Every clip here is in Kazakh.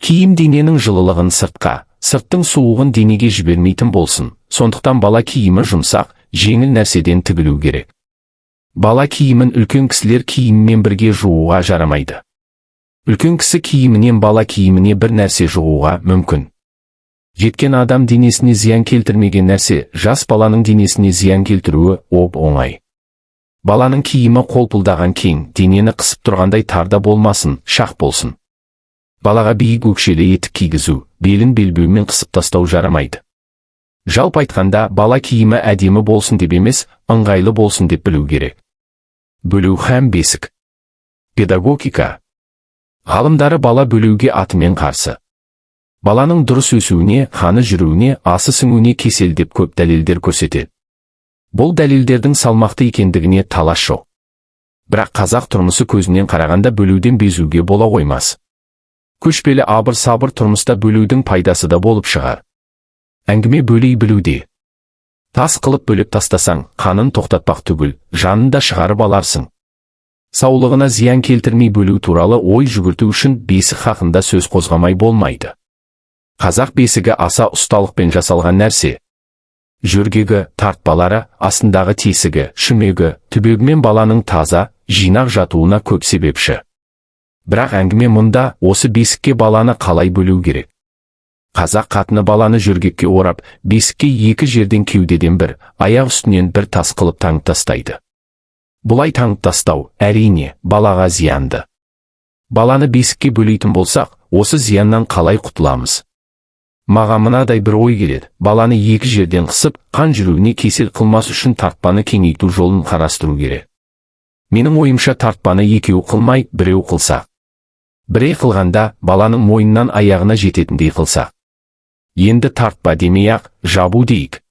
Киім дененің жылылығын сыртқа, сырттың суығын денеге жібермейтін болсын. Сондықтан бала киімі жұмсақ, жеңіл нәрседен тігілу керек. Бала киімін үлкен кісілер киіммен бірге жууға жарамайды. Үлкен кісі киімінен бала киіміне бір нәрсе жууға мүмкін. Жеткен адам денесіне зиян келтірмеген нәрсе жас баланың денесіне зиян келтіруі оп-оңай. Баланың киімі қолпылдаған кең, денені қысып тұрғандай тарда болмасын, шақ болсын. Балаға биік өкшелі етік кигізу, белін белбеумен қысып тастау жарамайды. Жалпы айтқанда, бала киімі әдемі болсын деп емес, ыңғайлы болсын деп білу керек. Бөлу һәм бесік. Педагогика. Ғалымдары бала бөлуге атымен қарсы. Баланың дұрыс өсуіне, қаны жүруіне, асы сіңуіне кесел деп көп дәлелдер көрсетеді. Бұл дәлелдердің салмақты екендігіне талас жоқ. Бірақ қазақ тұрмысы көзінен қарағанда бөлуден безуге бола қоймас. Көшпелі абыр-сабыр тұрмыста бөлудің пайдасы да болып шығар. Әңгіме бөлей білуде. Тас қылып бөліп тастасаң, қанын тоқтатпақ түгіл, жанын да шығарып аларсың. Саулығына зиян келтірмей бөлу туралы ой жүгірту үшін бесік хақында сөз қозғамай болмайды. Қазақ бесігі аса ұсталықпен жасалған нәрсе. Жөргегі, тартпалары, астындағы тесігі, шүмегі, түбегімен баланың таза, жинақ жатуына көп себепші. Бірақ әңгіме мұнда осы бесікке баланы қалай бөлу керек. Қазақ қатыны баланы жөргекке орап, бесікке екі жерден кеудеден бір, аяқ үстінен бір тас қылып таңып тастайды. Бұлай таңып тастау, әрине, балаға зиянды. Баланы бесікке бөлейтін болсақ, осы зияннан қалай құтыламыз? Маған мынадай бір ой келеді. Баланы екі жерден қысып, қан жүруіне кесел қылмас үшін тартпаны кеңейту жолын қарастыру керек. Менің ойымша тартпаны екеу қылмай, біреу қылсақ. Бірей қылғанда, баланың мойнынан аяғына жететіндей қылсақ. Енді тартпа демей-ақ, жабу дейік.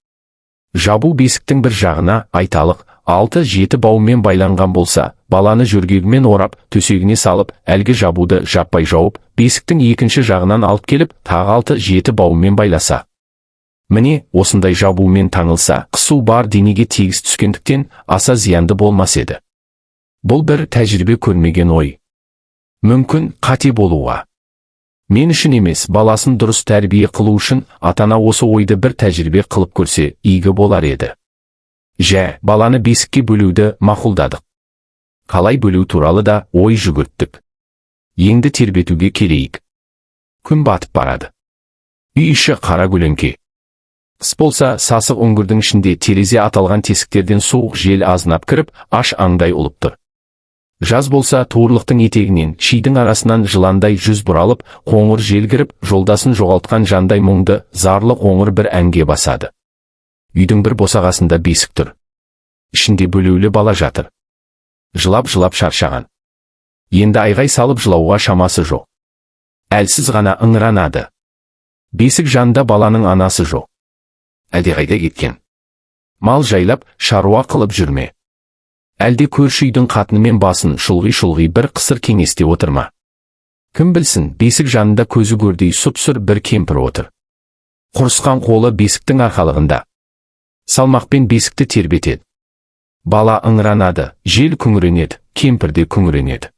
Жабу бесіктің бір жағына, айталық, 6-7 баумен байланған болса, баланы жөргегімен орап, төсегіне салып, әлгі жабуды жаппай жауып, бесіктің екінші жағынан алып келіп, тағы 6-7 баумен байласа. Міне, осындай жабумен таңылса, қысу бар денеге тегіс түскендіктен, аса зиянды болмас еді. Бұл бір тәжірибе көрмеген ой. Мүмкін, қате болуға. Мен үшін емес, баласын дұрыс тәрбие қылу үшін, атана осы ойды бір тәжірибе қылып көрсе, игі болар еді. Баланы бесікке бөлуді мақұлдадық. Қалай бөлу туралы да ой жүгірттік. Енді тербетуге келейік. Күн батып барады. Үй іші қара көлеңке. Қыс болса, сасық үңгірдің ішінде терезе аталған тесіктерден суық жел азынап кіріп, аш аңдай ұлып тұр. Жаз болса, туырлықтың етегінен, шидің арасынан жыландай жүз бұралып, қоңыр жел кіріп, жолдасын жоғалтқан жандай мұңды, зарлы қоңыр бір әнге басады. Үйдің бір босағасында бесік тұр. Ішінде бөлеулі бала жатыр. Жылап-жылап шаршаған. Енді айғай салып жылауға шамасы жоқ. Әлсіз ғана ыңыранады. Бесік жанында баланың анасы жоқ. Әлдеқайда кеткен. Мал жайлап, шаруа қылып жүрме. Әлде көрші үйдің қатынымен басын шұлғи-шұлғи бір қысыр кеңесте отырма. Кім білсін, бесік жанында көзі көрдей сұп-сұр бір кемпір отыр. Құрысқан қолы бесіктің арқалығында. Салмақпен бесікті тербетеді. Бала ыңыранады, жел күңіренеді, кемпір де күңіренеді.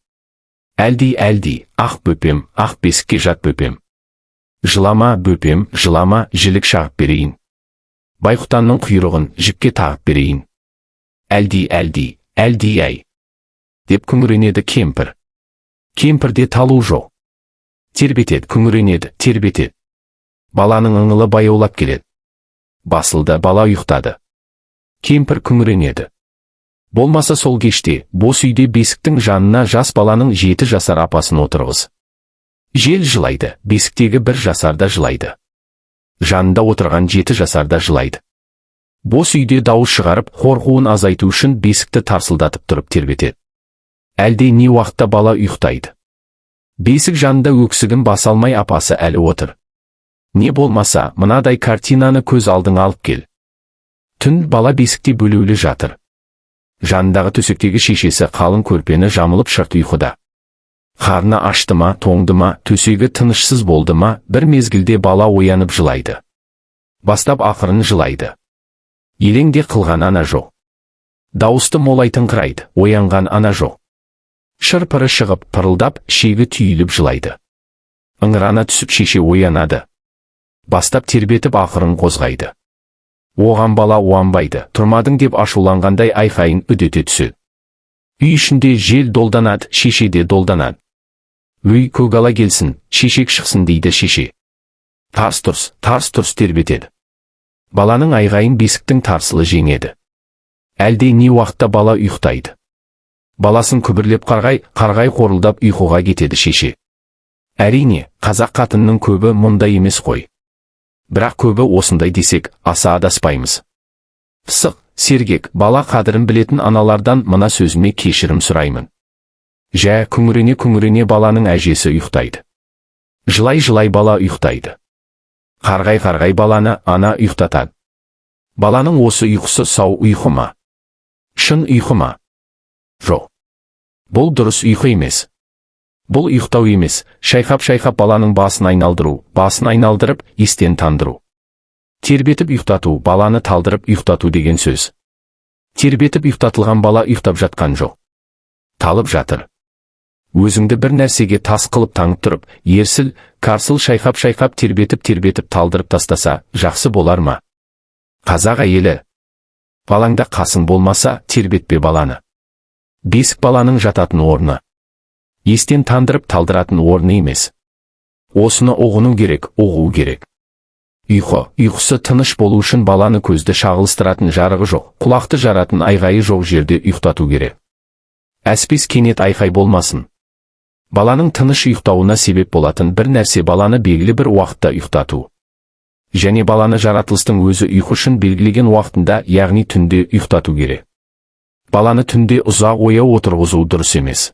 Әлди, ақ бөпем, ақ бесікке жат бөпем. Жылама, бөпем, жылама, жілік шағып берейін. Байқұтанның құйрығын жіпке тағып берейін. Әлди, әй. Деп күңіренеді кемпір. Кемпірде талу жоқ. Тербетеді, күңіренеді, тербетеді. Баланың ыңылы баяулап келеді. Басылды, бала ұйықтады. Кемпір күңіренеді. Болмаса сол кеште, бос үйде бесіктің жанына жас баланың 7 жасар апасын отырғыз. Жел жылайды, бесіктегі 1 жасарда жылайды. Жанында отырған 7 жасарда жылайды. Бос үйде дауыс шығарып, қорқуын азайту үшін бесікті тарсылдатып тұрып тербетеді. Әлде не уақытта бала ұйықтайды. Бесік жанында өксігін баса алмай апасы әлі отыр. Не болмаса, мынадай картинаны көз алдыңа алып кел. Түн бала бесікте бөлеулі жатыр. Жанындағы төсектегі шешесі қалың көрпені жамылып шырт ұйқыда. Қарны ашты ма, тоңды ма, төсегі тынышсыз болды ма, бір мезгілде бала оянып жылайды. Бастап ақырын жылайды. Елеңде қылған ана жоқ. Дауысты молайтыңқырайды, оянған ана жоқ. Шырпыры шығып, пырылдап, шегі түйіліп жылайды. Ыңырана түсіп шеше оянады. Бастап тербетіп ақырын қозғайды. Оған бала уанбайды. Тұрмадың деп ашуланғандай айқайын үдете түседі. Үй ішінде жел долданады, шеше де долданады. Өй, көгала келсін, шешек шықсын дейді шеше. Тарс тұрс тербетеді. Баланың айғайын бесіктің тарсылы жеңеді. Әлде не уақытта бала ұйықтайды. Баласын күбірлеп қарғай қорылдап ұйқыға кетеді шеше. Әрине, қазақ қатынның көбі мұндай емес қой. Бірақ көбі осындай десек, аса адаспаймыз. Пысық, сергек, бала қадірін білетін аналардан мына сөзіме кешірім сұраймын. Жә, күңірене баланың әжесі ұйықтайды. Жылай бала ұйықтайды. Қарғай баланы ана ұйықтатады. Баланың осы ұйқысы сау ұйқы ма? Шын ұйқы ма? Жоқ. Бұл дұрыс ұйқы емес. Бұл ұйықтау емес, шайқап баланың басын айналдырып, естен тандыру. Тербетіп ұйықтату, баланы талдырып ұйықтату деген сөз. Тербетіп ұйықтатылған бала ұйықтап жатқан жоқ. Талып жатыр. Өзіңді бір нәрсеге тас қылып таңып тұрып, ерсіл, қарсыл шайқап тербетіп талдырып тастаса, жақсы болар ма? Қазақ әйелі. Балаңда қасың болмаса, тербетпе баланы. Бесік баланың жататын орны. Естен тандырып талдыратын орны емес. Осыны ұғыну керек, ұғу керек. Ұйқысы тыныш болу үшін баланы көзді шағылыстыратын жарығы жоқ, құлақты жаратын айғайы жоқ жерде ұйықтату керек. Әспес кенет айқай болмасын. Баланың тыныш ұйықтауына себеп болатын бір нәрсе баланы белгілі бір уақытта ұйықтату. Және баланы жаратылыстың өзі ұйқы үшін белгілеген уақытында, яғни түнде ұйықтату керек. Баланы түнде ұзақ ояу отырғызу дұрыс емес.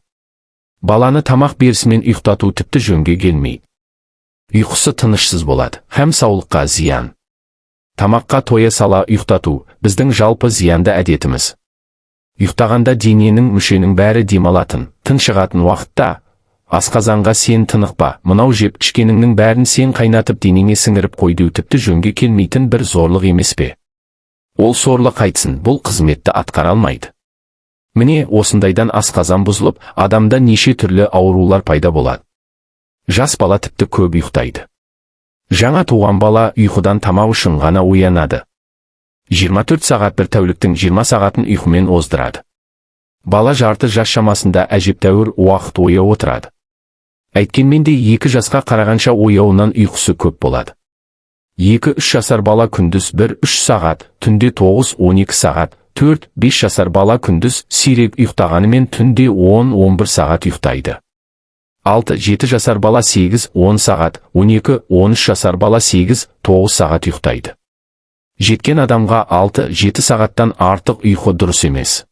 Баланы тамақ берісімен ұйықтату тіпті жөнге келмейді. Ұйқысы тынышсыз болады, һәм саулыққа зиян. Тамаққа тоя сала ұйықтату біздің жалпы зиянды әдетіміз. Ұйықтағанда дененің мүшенің бәрі демалатын, тыншығатын уақытта, асқазанға сен тынықпа, мынау жеп ішкеніңнің бәрін сен қайнатып денеңе сіңіріп қойды тіпті жөнге келмейтін бір зорлық емес пе? Ол сорлы қайтсын, бұл қызметті атқара алмайды. Міне, осындайдан асқазан бұзылып, адамда неше түрлі аурулар пайда болады. Жас бала тіпті көп ұйықтайды. Жаңа туған бала ұйқыдан тамақ үшін ғана оянады. 24 сағат бір тәуліктің 20 сағатын ұйқымен оздырады. Бала жарты жас шамасында әжептәуір уақыт ояу отырады. Әйткенмен де 2 жасқа қарағанша ояуынан ұйқысы көп болады. 2-3 жасар бала күндіз 1-3 сағат, түнде 9-12 сағат, 4-5 жасар бала күндіз сирек ұйықтағанымен түнде 10-11 сағат ұйықтайды. 6-7 жасар бала 8-10 сағат, 12-13 жасар бала 8-9 сағат ұйықтайды. Жеткен адамға 6-7 сағаттан артық ұйқы дұрыс емес.